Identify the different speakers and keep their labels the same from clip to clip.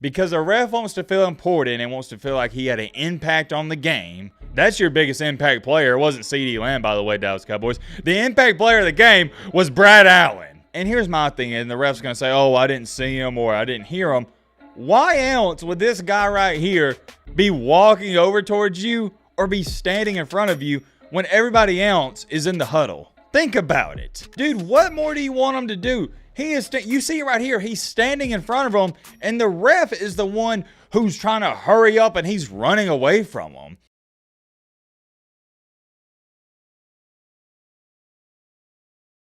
Speaker 1: Because a ref wants to feel important and wants to feel like he had an impact on the game. That's your biggest impact player. It wasn't CeeDee Lamb, by the way, Dallas Cowboys. The impact player of the game was Brad Allen. And here's my thing, and the ref's going to say, oh, I didn't see him or I didn't hear him. Why else would this guy right here be walking over towards you or be standing in front of you when everybody else is in the huddle? Think about it. Dude, what more do you want him to do? He is, you see it right here. He's standing in front of him, and the ref is the one who's trying to hurry up, and he's running away from him.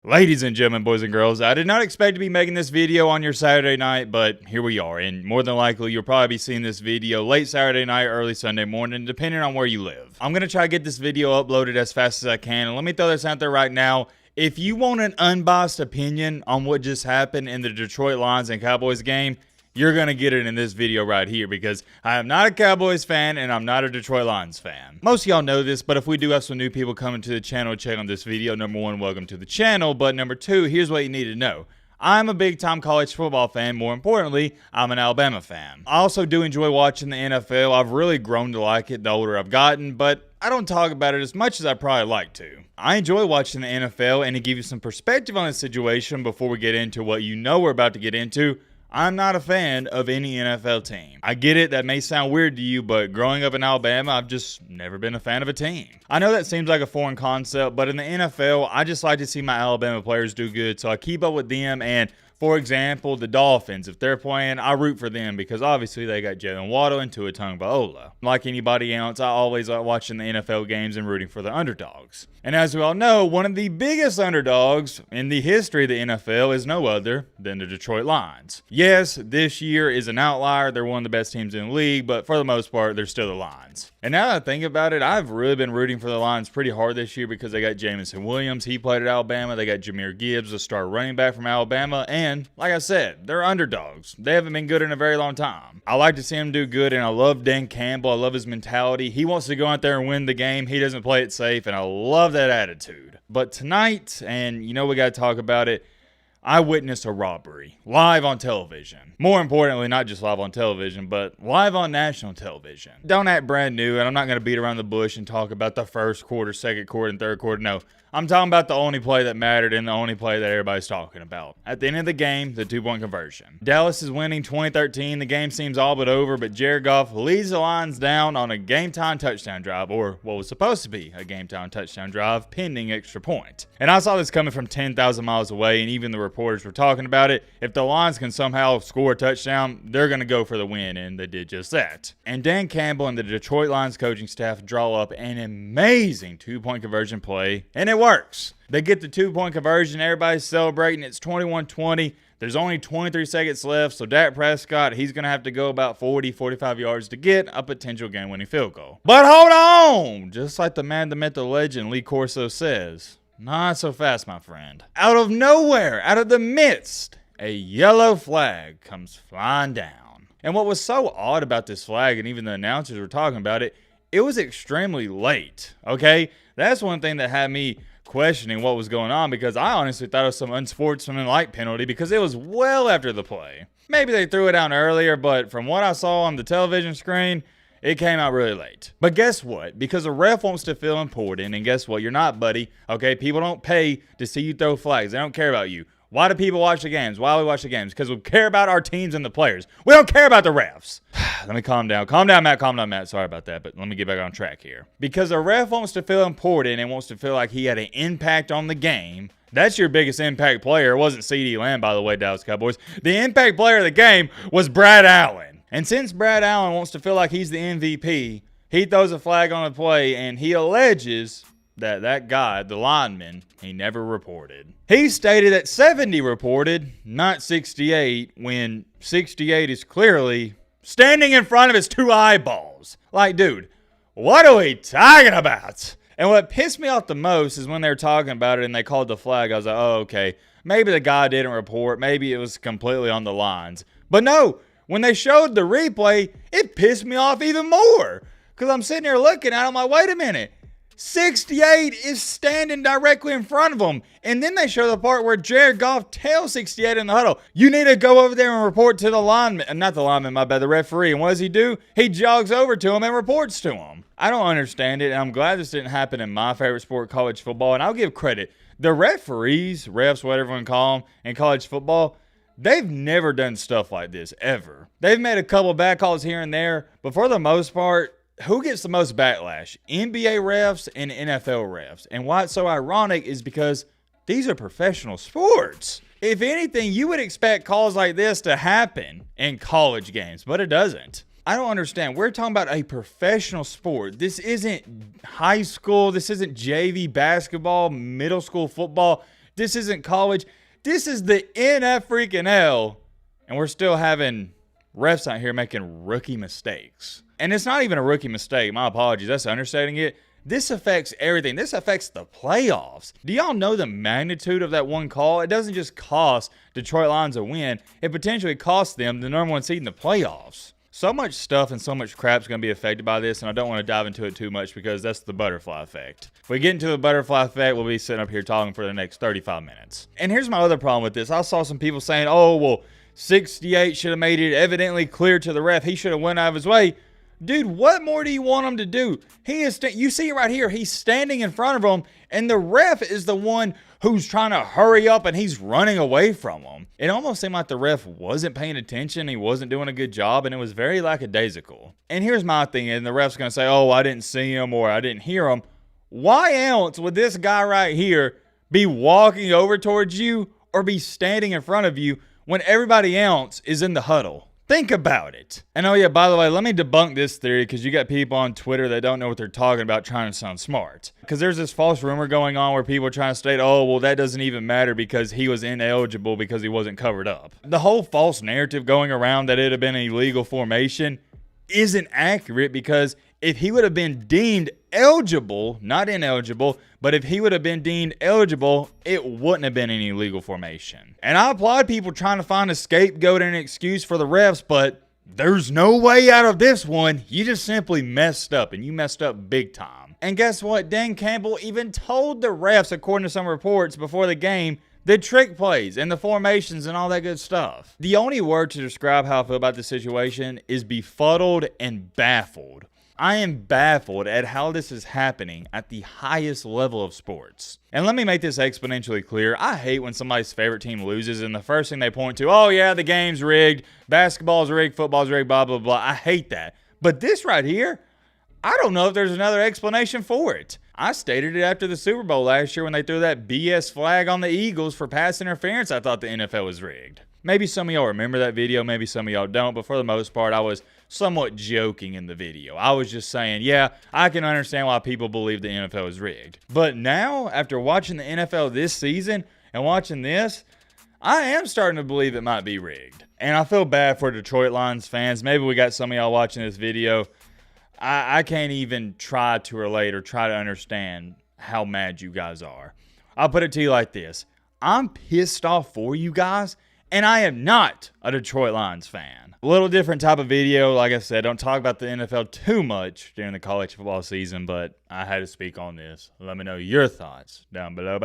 Speaker 1: Ladies and gentlemen, boys and girls, I did not expect to be making this video on your Saturday night, but here we are. And more than likely, you'll probably be seeing this video late Saturday night, early Sunday morning, depending on where you live. I'm going to try to get this video uploaded as fast as I can. And let me throw this out there right now. If you want an unbiased opinion on what just happened in the Detroit Lions and Cowboys game, you're going to get it in this video right here because I am not a Cowboys fan and I'm not a Detroit Lions fan. Most of y'all know this, but if we do have some new people coming to the channel check on this video, number one, welcome to the channel. But number two, here's what you need to know. I'm a big-time college football fan. More importantly, I'm an Alabama fan. I also do enjoy watching the NFL. I've really grown to like it the older I've gotten, but I don't talk about it as much as I probably like to. I enjoy watching the NFL, and to give you some perspective on the situation before we get into what you know we're about to get into, I'm not a fan of any NFL team. I get it, that may sound weird to you, but growing up in Alabama, I've just never been a fan of a team. I know that seems like a foreign concept, but in the NFL, I just like to see my Alabama players do good, so I keep up with them. And for example, the Dolphins, if they're playing, I root for them because obviously they got Jalen Waddle and Tua Tagovailoa. Like anybody else, I always like watching the NFL games and rooting for the underdogs. And as we all know, one of the biggest underdogs in the history of the NFL is no other than the Detroit Lions. Yes, this year is an outlier. They're one of the best teams in the league, but for the most part, they're still the Lions. And now that I think about it, I've really been rooting for the Lions pretty hard this year because they got Jameson Williams. He played at Alabama. They got Jahmyr Gibbs, a star running back from Alabama. And like I said, they're underdogs. They haven't been good in a very long time. I like to see them do good, and I love Dan Campbell. I love his mentality. He wants to go out there and win the game. He doesn't play it safe, and I love that attitude. But tonight, and you know we got to talk about it, I witnessed a robbery live on television. More importantly, not just live on television, but live on national television. Don't act brand new, and I'm not going to beat around the bush and talk about the first quarter, second quarter, and third quarter. No, I'm talking about the only play that mattered and the only play that everybody's talking about. At the end of the game, the two-point conversion. Dallas is winning 20-13. The game seems all but over, but Jared Goff leads the Lions down on a game-time touchdown drive, or what was supposed to be a game-time touchdown drive, pending extra point. And I saw this coming from 10,000 miles away, and even the reporters were talking about it. If the Lions can somehow score a touchdown, they're going to go for the win, and they did just that. And Dan Campbell and the Detroit Lions coaching staff draw up an amazing two-point conversion play, and it works. They get the two-point conversion. Everybody's celebrating. It's 21-20. There's only 23 seconds left, so Dak Prescott, he's going to have to go about 40, 45 yards to get a potential game-winning field goal. But hold on! Just like the man, the myth, the legend, Lee Corso says, not so fast, my friend. Out of nowhere, out of the midst, a yellow flag comes flying down. And what was so odd about this flag, and even the announcers were talking about it, it was extremely late, okay? That's one thing that had me questioning what was going on because I honestly thought it was some unsportsmanlike penalty because it was well after the play. Maybe they threw it down earlier, but from what I saw on the television screen, it came out really late. But guess what? Because a ref wants to feel important, and guess what? You're not, buddy. Okay, people don't pay to see you throw flags. They don't care about you. Why do people watch the games? Why do we watch the games? Because we care about our teams and the players. We don't care about the refs. Let me calm down. Calm down, Matt. Calm down, Matt. Sorry about that, but let me get back on track here. Because a ref wants to feel important and wants to feel like he had an impact on the game. That's your biggest impact player. It wasn't CeeDee Lamb, by the way, Dallas Cowboys. The impact player of the game was Brad Allen. And since Brad Allen wants to feel like he's the MVP, he throws a flag on the play, and he alleges that guy, the lineman, he never reported. He stated that 70 reported, not 68, when 68 is clearly standing in front of his two eyeballs. Like, dude, what are we talking about? And what pissed me off the most is when they were talking about it and they called the flag. I was like, oh, okay, maybe the guy didn't report. Maybe it was completely on the lines. But no, when they showed the replay, it pissed me off even more. Because I'm sitting here looking at it, I'm like, wait a minute. 68 is standing directly in front of him. And then they show the part where Jared Goff tells 68 in the huddle, you need to go over there and report to the lineman. Not the lineman, my bad, the referee. And what does he do? He jogs over to him and reports to him. I don't understand it. And I'm glad this didn't happen in my favorite sport, college football. And I'll give credit. The referees, refs, whatever you want to call them, in college football, they've never done stuff like this, ever. They've made a couple bad calls here and there, but for the most part, who gets the most backlash? NBA refs and NFL refs. And why it's so ironic is because these are professional sports. If anything, you would expect calls like this to happen in college games, but it doesn't. I don't understand. We're talking about a professional sport. This isn't high school. This isn't JV basketball, middle school football. This isn't college. This is the NFL, and we're still having refs out here making rookie mistakes. And it's not even a rookie mistake. My apologies. That's understating it. This affects everything. This affects the playoffs. Do y'all know the magnitude of that one call? It doesn't just cost Detroit Lions a win. It potentially costs them the number one seed in the playoffs. So much stuff and so much crap is going to be affected by this, and I don't want to dive into it too much because that's the butterfly effect. If we get into the butterfly effect, we'll be sitting up here talking for the next 35 minutes. And here's my other problem with this. I saw some people saying, oh, well, 68 should have made it evidently clear to the ref. He should have went out of his way. Dude, what more do you want him to do? He is. You see it right here. He's standing in front of him, and the ref is the one who's trying to hurry up, and he's running away from him. It almost seemed like the ref wasn't paying attention. He wasn't doing a good job, and it was very lackadaisical. And here's my thing, and the ref's going to say, oh, I didn't see him or I didn't hear him. Why else would this guy right here be walking over towards you or be standing in front of you when everybody else is in the huddle? Think about it. And oh yeah, by the way, let me debunk this theory because you got people on Twitter that don't know what they're talking about trying to sound smart. Because there's this false rumor going on where people are trying to state, oh, well, that doesn't even matter because he was ineligible because he wasn't covered up. The whole false narrative going around that it had been an illegal formation isn't accurate because if he would have been deemed eligible, not ineligible, but if he would have been deemed eligible, it wouldn't have been any illegal formation. And I applaud people trying to find a scapegoat and an excuse for the refs, but there's no way out of this one. You just simply messed up, and you messed up big time. And guess what? Dan Campbell even told the refs, according to some reports before the game, the trick plays and the formations and all that good stuff. The only word to describe how I feel about this situation is befuddled and baffled. I am baffled at how this is happening at the highest level of sports. And let me make this exponentially clear. I hate when somebody's favorite team loses and the first thing they point to, oh yeah, the game's rigged, basketball's rigged, football's rigged, blah, blah, blah. I hate that. But this right here, I don't know if there's another explanation for it. I stated it after the Super Bowl last year when they threw that BS flag on the Eagles for pass interference. I thought the NFL was rigged. Maybe some of y'all remember that video, maybe some of y'all don't, but for the most part, I was somewhat joking in the video. I was just saying, yeah, I can understand why people believe the NFL is rigged. But now, after watching the NFL this season and watching this, I am starting to believe it might be rigged. And I feel bad for Detroit Lions fans. Maybe we got some of y'all watching this video. I can't even try to relate or try to understand how mad you guys are. I'll put it to you like this. I'm pissed off for you guys, and I am not a Detroit Lions fan. A little different type of video. Like I said, don't talk about the NFL too much during the college football season, but I had to speak on this. Let me know your thoughts down below.